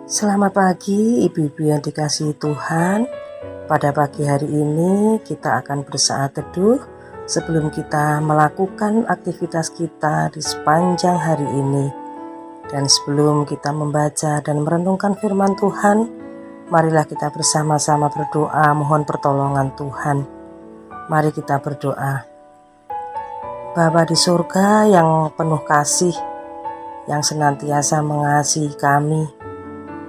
Selamat pagi ibu-ibu yang dikasihi Tuhan. Pada pagi hari ini kita akan bersaat teduh sebelum kita melakukan aktivitas kita di sepanjang hari ini. Dan sebelum kita membaca dan merenungkan firman Tuhan, marilah kita bersama-sama berdoa mohon pertolongan Tuhan. Mari kita berdoa. Bapa di surga yang penuh kasih, yang senantiasa mengasihi kami,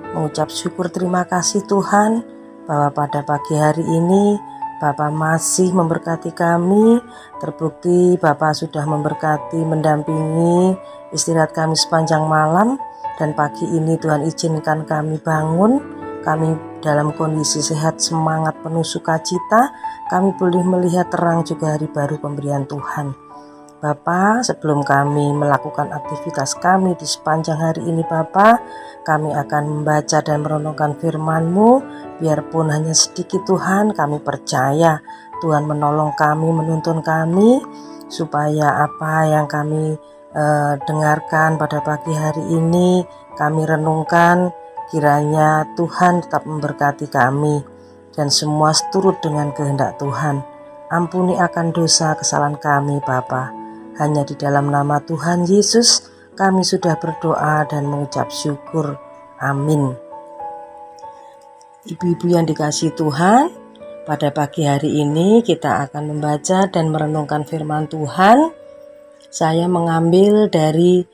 mengucap syukur terima kasih Tuhan bahwa pada pagi hari ini Bapa masih memberkati kami. Terbukti Bapa sudah memberkati, mendampingi istirahat kami sepanjang malam. Dan pagi ini Tuhan izinkan kami bangun, kami dalam kondisi sehat, semangat, penuh sukacita. Kami boleh melihat terang juga hari baru pemberian Tuhan. Bapa, sebelum kami melakukan aktivitas kami di sepanjang hari ini Bapa, kami akan membaca dan merenungkan firman-Mu. Biarpun hanya sedikit Tuhan, kami percaya Tuhan menolong kami, menuntun kami, supaya apa yang kami dengarkan pada pagi hari ini, kami renungkan, kiranya Tuhan tetap memberkati kami, dan semua seturut dengan kehendak Tuhan. Ampuni akan dosa kesalahan kami Bapa. Hanya di dalam nama Tuhan Yesus kami sudah berdoa dan mengucap syukur. Amin. Ibu-ibu yang dikasihi Tuhan, pada pagi hari ini kita akan membaca dan merenungkan firman Tuhan. Saya mengambil dari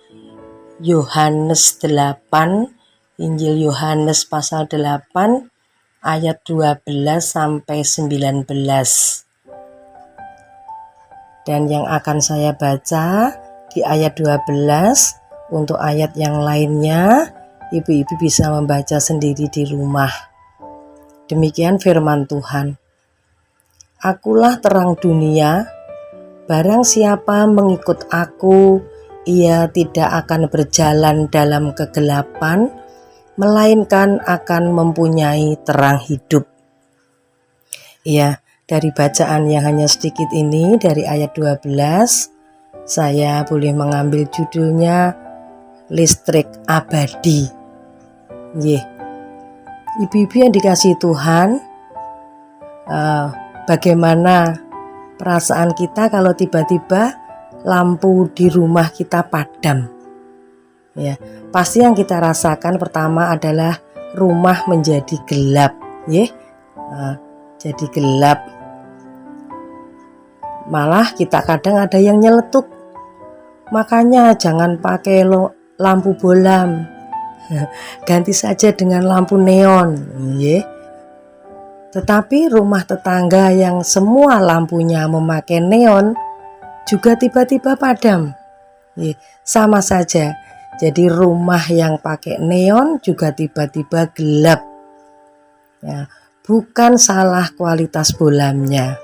Yohanes 8, Injil Yohanes pasal 8 ayat 12 sampai 19. Dan yang akan saya baca di ayat 12, untuk ayat yang lainnya ibu-ibu bisa membaca sendiri di rumah. Demikian firman Tuhan. Akulah terang dunia, barang siapa mengikut aku, ia tidak akan berjalan dalam kegelapan, melainkan akan mempunyai terang hidup. Ya, dari bacaan yang hanya sedikit ini, dari ayat 12, saya boleh mengambil judulnya Listrik Abadi. Ibu-ibu yang dikasihi Tuhan, bagaimana perasaan kita kalau tiba-tiba lampu di rumah kita padam? Ya, pasti yang kita rasakan pertama adalah rumah menjadi gelap. Jadi gelap. Malah kita kadang ada yang nyeletuk. Makanya jangan pakai lampu bolam. Ganti saja dengan lampu neon. Tetapi rumah tetangga yang semua lampunya memakai neon juga tiba-tiba padam. Sama saja. Jadi rumah yang pakai neon juga tiba-tiba gelap. Bukan salah kualitas bolamnya,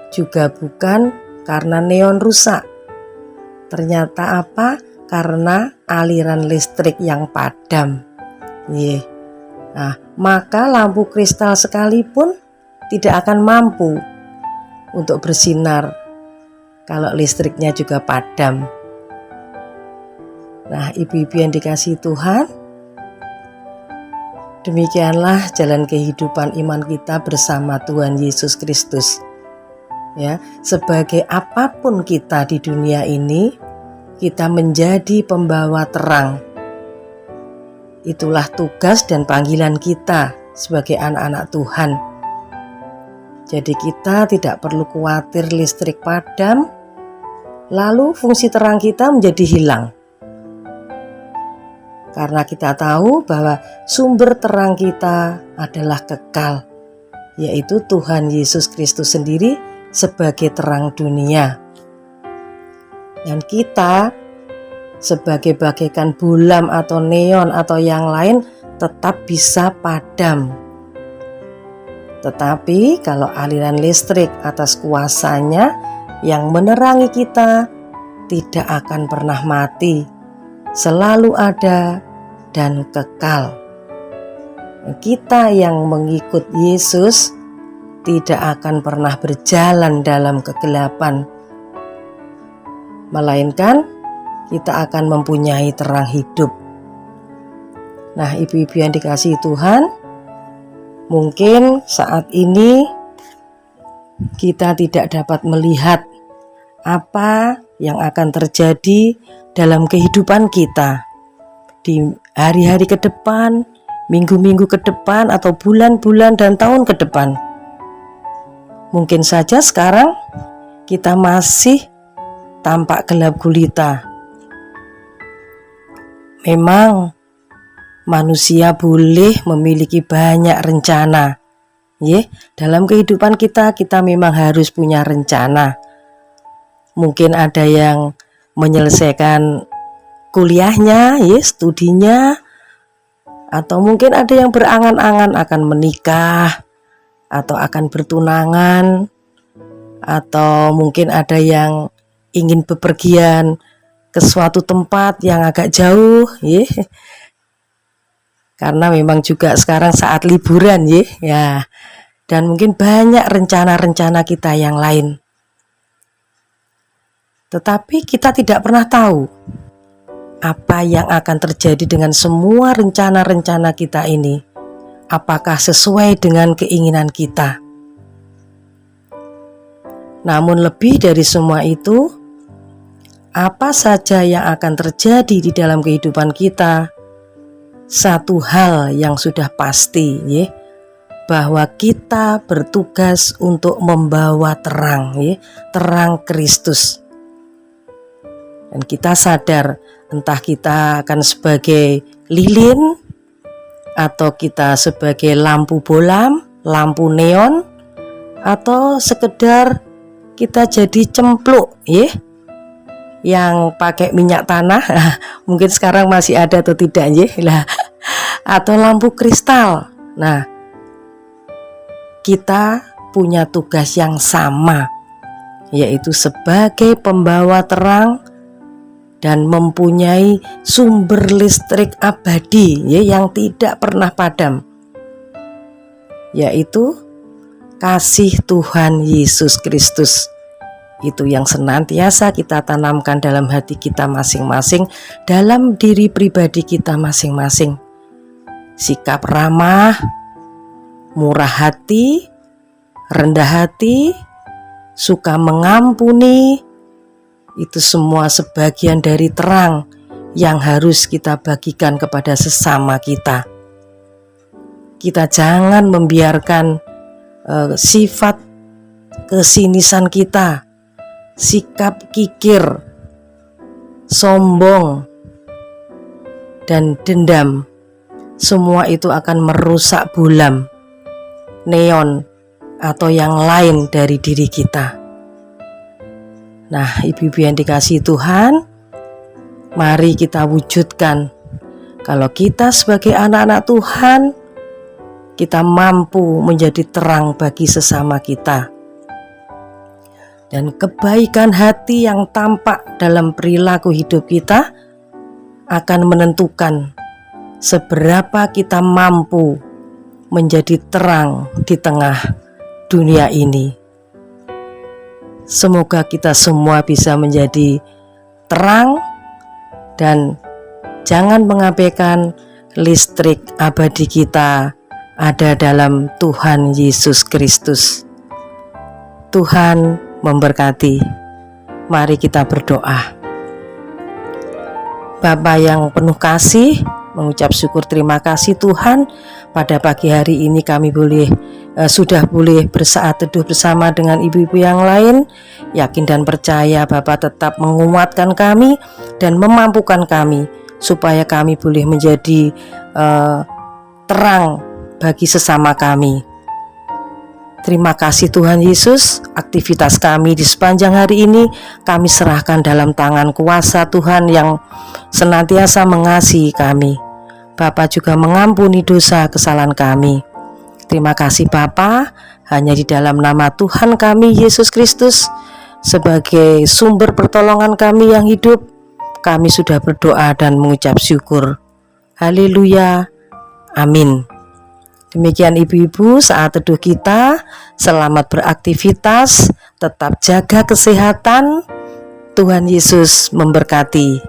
juga bukan karena neon rusak. Ternyata apa? Karena aliran listrik yang padam. Maka lampu kristal sekalipun tidak akan mampu untuk bersinar kalau listriknya juga padam. Ibu-ibu yang dikasihi Tuhan, demikianlah jalan kehidupan iman kita bersama Tuhan Yesus Kristus. Sebagai apapun kita di dunia ini, kita menjadi pembawa terang. Itulah tugas dan panggilan kita sebagai anak-anak Tuhan. Jadi kita tidak perlu khawatir listrik padam, lalu fungsi terang kita menjadi hilang. Karena kita tahu bahwa sumber terang kita adalah kekal, yaitu Tuhan Yesus Kristus sendiri sebagai terang dunia. Dan kita sebagai bagaikan bolam atau neon atau yang lain tetap bisa padam. Tetapi kalau aliran listrik atas kuasanya yang menerangi kita tidak akan pernah mati, selalu ada dan kekal. Kita yang mengikut Yesus tidak akan pernah berjalan dalam kegelapan, melainkan kita akan mempunyai terang hidup. Nah, ibu-ibu yang dikasihi Tuhan, mungkin saat ini kita tidak dapat melihat apa yang akan terjadi dalam kehidupan kita di hari-hari ke depan, minggu-minggu ke depan, atau bulan-bulan dan tahun ke depan. Mungkin saja sekarang kita masih tampak gelap gulita. Memang manusia boleh memiliki banyak rencana. Dalam kehidupan kita memang harus punya rencana. Mungkin ada yang menyelesaikan kuliahnya, studinya, atau mungkin ada yang berangan-angan akan menikah, atau akan bertunangan, atau mungkin ada yang ingin bepergian ke suatu tempat yang agak jauh, karena memang juga sekarang saat liburan, dan mungkin banyak rencana-rencana kita yang lain. Tetapi kita tidak pernah tahu apa yang akan terjadi dengan semua rencana-rencana kita ini. Apakah sesuai dengan keinginan kita? Namun lebih dari semua itu, apa saja yang akan terjadi di dalam kehidupan kita, satu hal yang sudah pasti, bahwa kita bertugas untuk membawa terang, terang Kristus. Dan kita sadar, entah kita akan sebagai lilin, atau kita sebagai lampu bolam, lampu neon, atau sekedar kita jadi cempluk, yang pakai minyak tanah, mungkin sekarang masih ada atau tidak, atau lampu kristal. Nah, kita punya tugas yang sama, yaitu sebagai pembawa terang dan mempunyai sumber listrik abadi, yang tidak pernah padam, yaitu kasih Tuhan Yesus Kristus. Itu yang senantiasa kita tanamkan dalam hati kita masing-masing, dalam diri pribadi kita masing-masing. Sikap ramah, murah hati, rendah hati, suka mengampuni, itu semua sebagian dari terang yang harus kita bagikan kepada sesama kita. Kita jangan membiarkan sifat kesinisan kita, sikap kikir, sombong, dan dendam, semua itu akan merusak bolam, neon, atau yang lain dari diri kita. Nah, ibu-ibu yang dikasihi Tuhan, mari kita wujudkan kalau kita sebagai anak-anak Tuhan, kita mampu menjadi terang bagi sesama kita. Dan kebaikan hati yang tampak dalam perilaku hidup kita akan menentukan seberapa kita mampu menjadi terang di tengah dunia ini. Semoga kita semua bisa menjadi terang dan jangan mengabaikan listrik abadi kita ada dalam Tuhan Yesus Kristus. Tuhan memberkati. Mari kita berdoa. Bapa yang penuh kasih, mengucap syukur terima kasih Tuhan, pada pagi hari ini kami sudah boleh bersaat teduh bersama dengan ibu-ibu yang lain. Yakin dan percaya Bapa tetap menguatkan kami dan memampukan kami supaya kami boleh menjadi terang bagi sesama kami. Terima kasih Tuhan Yesus, aktivitas kami di sepanjang hari ini kami serahkan dalam tangan kuasa Tuhan yang senantiasa mengasihi kami. Bapa juga mengampuni dosa kesalahan kami. Terima kasih Bapa, hanya di dalam nama Tuhan kami Yesus Kristus sebagai sumber pertolongan kami yang hidup, kami sudah berdoa dan mengucap syukur. Haleluya, amin. Demikian ibu-ibu saat teduh kita. Selamat beraktivitas, tetap jaga kesehatan. Tuhan Yesus memberkati.